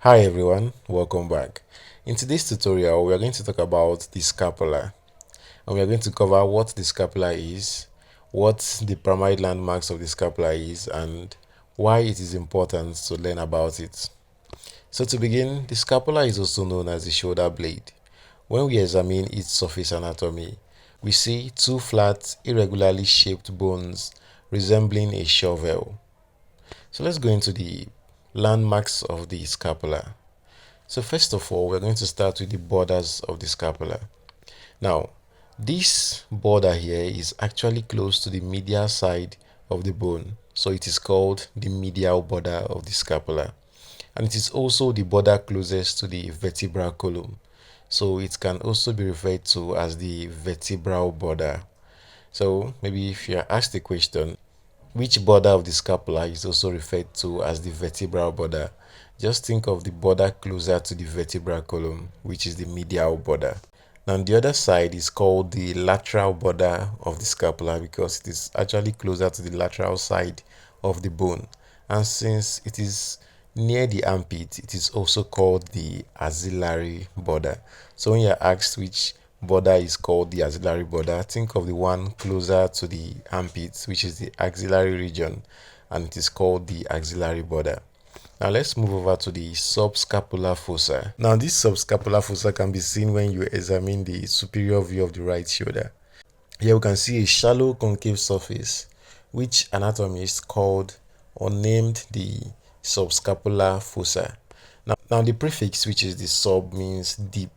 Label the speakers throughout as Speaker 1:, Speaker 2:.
Speaker 1: Hi everyone, welcome back. In today's tutorial, we are going to talk about the scapula, and we are going to cover what the scapula is, what the primary landmarks of the scapula is, and why it is important to learn about it. So to begin, the scapula is also known as the shoulder blade. When we examine its surface anatomy, we see two flat, irregularly shaped bones resembling a shovel. So let's go into the landmarks of the scapula. So first of all, we're going to start with the borders of the scapula. Now, this border here is actually close to the medial side of the bone. So it is called the medial border of the scapula. And it is also the border closest to the vertebral column. So it can also be referred to as the vertebral border. So maybe if you are asked the question, which border of the scapula is also referred to as the vertebral border? Just think of the border closer to the vertebral column, which is the medial border. Now, the other side is called the lateral border of the scapula because it is actually closer to the lateral side of the bone. And since it is near the armpit, it is also called the axillary border. So when you're asked which border is called the axillary border, think of the one closer to the armpit, which is the axillary region, and it is called the axillary border. Now let's move over to the subscapular fossa. Now this subscapular fossa can be seen when you examine the superior view of the right shoulder. Here we can see a shallow concave surface, which anatomists called or named the subscapular fossa. Now the prefix, which is the sub, means deep,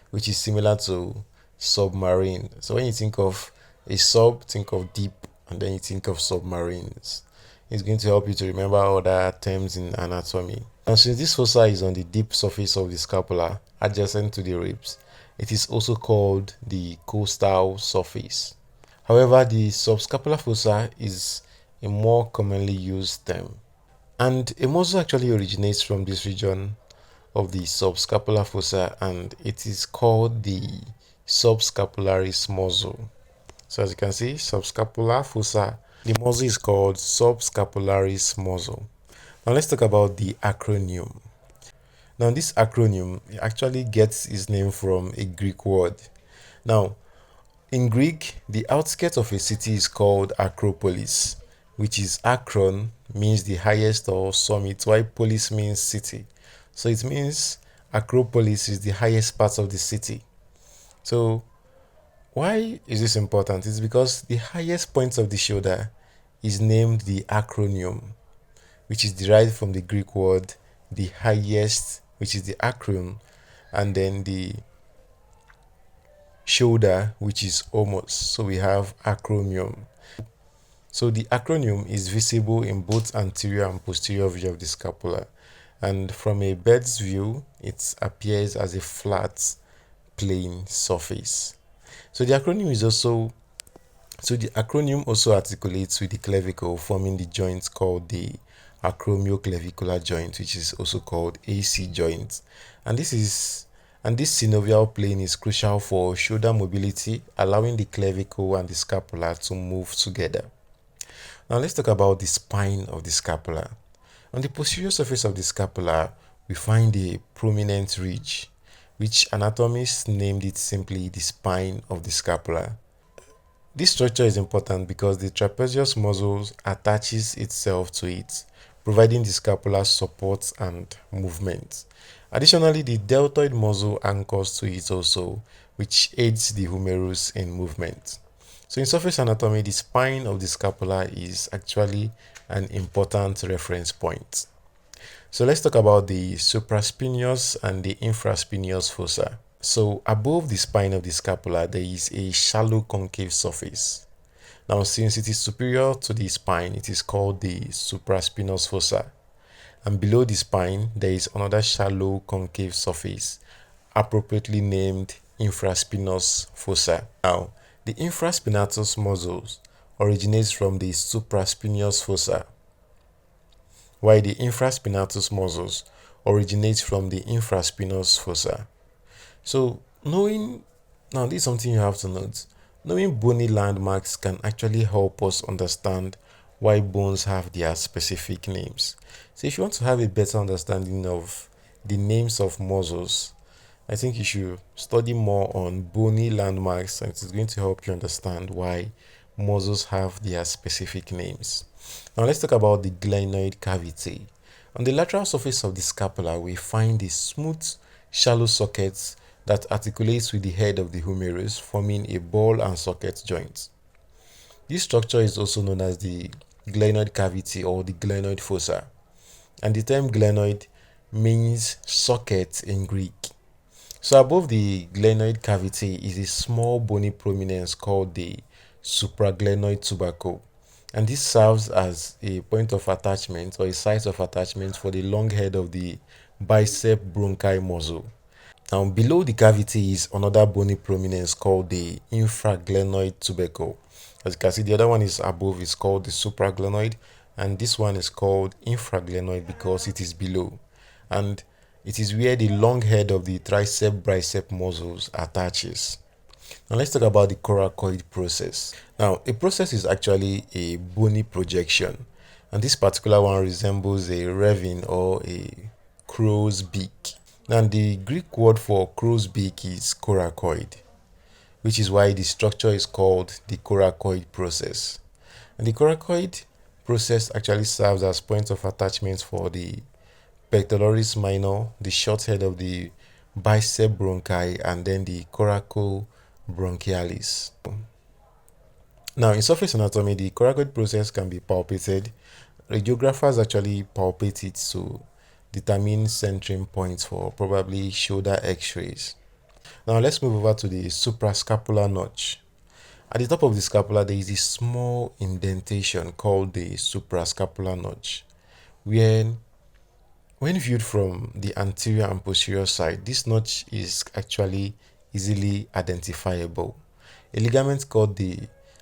Speaker 1: which is similar to submarine. So when you think of a sub, think of deep, and then you think of submarines. It's going to help you to remember other terms in anatomy. And since this fossa is on the deep surface of the scapula, adjacent to the ribs, it is also called the costal surface. However, the subscapular fossa is a more commonly used term. And a muscle actually originates from this region of the subscapular fossa, and it is called the subscapularis muscle. So as you can see, subscapular fossa, the muscle is called subscapularis muscle. Now let's talk about the acromion. Now this acromion actually gets its name from a Greek word. Now in Greek, the outskirts of a city is called Acropolis, which is acron means the highest or summit, while polis means city. So it means Acropolis is the highest part of the city. So why is this important? It's because the highest point of the shoulder is named the acromion, which is derived from the Greek word the highest, which is the acron, and then the shoulder, which is omos. So we have acromion. So the acromion is visible in both anterior and posterior view of the scapula, and from a bird's view, it appears as a flat, plane surface. So the acromion also articulates with the clavicle, forming the joint called the acromioclavicular joint, which is also called AC joint. And this synovial plane is crucial for shoulder mobility, allowing the clavicle and the scapula to move together. Now let's talk about the spine of the scapula. On the posterior surface of the scapula, we find a prominent ridge, which anatomists named it simply the spine of the scapula. This structure is important because the trapezius muscle attaches itself to it, providing the scapular support and movement. Additionally, the deltoid muscle anchors to it also, which aids the humerus in movement. So in surface anatomy, the spine of the scapula is actually an important reference point. So let's talk about the supraspinatus and the infraspinatus fossa. So above the spine of the scapula, there is a shallow concave surface. Now, since it is superior to the spine, it is called the supraspinatus fossa. And below the spine, there is another shallow concave surface, appropriately named infraspinatus fossa. Now, the infraspinatus muscles originates from the supraspinatus fossa, while the infraspinatus muscles originate from the infraspinatus fossa. So now this is something you have to note. Knowing bony landmarks can actually help us understand why bones have their specific names. So if you want to have a better understanding of the names of muscles, I think you should study more on bony landmarks, and it's going to help you understand why muscles have their specific names. Now let's talk about the glenoid cavity. On the lateral surface of the scapula, we find a smooth, shallow socket that articulates with the head of the humerus, forming a ball and socket joint. This structure is also known as the glenoid cavity or the glenoid fossa, and the term glenoid means socket in Greek. So above the glenoid cavity is a small bony prominence called the supraglenoid tubercle, and this serves as a point of attachment or a site of attachment for the long head of the bicep bronchi muscle. Now below the cavity is another bony prominence called the infraglenoid tubercle. As you can see, the other one is above, is called the supraglenoid, and this one is called infraglenoid because it is below, and it is where the long head of the tricep bicep muscles attaches. Now let's talk about the coracoid process. Now a process is actually a bony projection, and this particular one resembles a raven or a crow's beak. Now the Greek word for crow's beak is coracoid, which is why the structure is called the coracoid process. And the coracoid process actually serves as point of attachment for the pectoralis minor, the short head of the bicep bronchi, and then the coracobronchialis. Now, in surface anatomy, the coracoid process can be palpated. Radiographers actually palpate it to determine centering points for probably shoulder x-rays. Now, let's move over to the suprascapular notch. At the top of the scapula, there is a small indentation called the suprascapular notch, where when viewed from the anterior and posterior side, this notch is actually easily identifiable. A ligament called the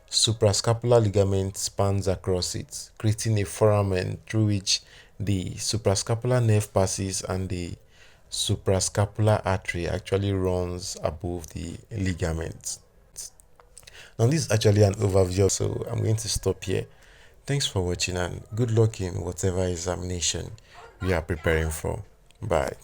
Speaker 1: suprascapular ligament spans across it, creating a foramen through which the suprascapular nerve passes, and the suprascapular artery actually runs above the ligament. Now this is actually an overview, so I'm going to stop here. Thanks for watching and good luck in whatever examination you are preparing for. Bye.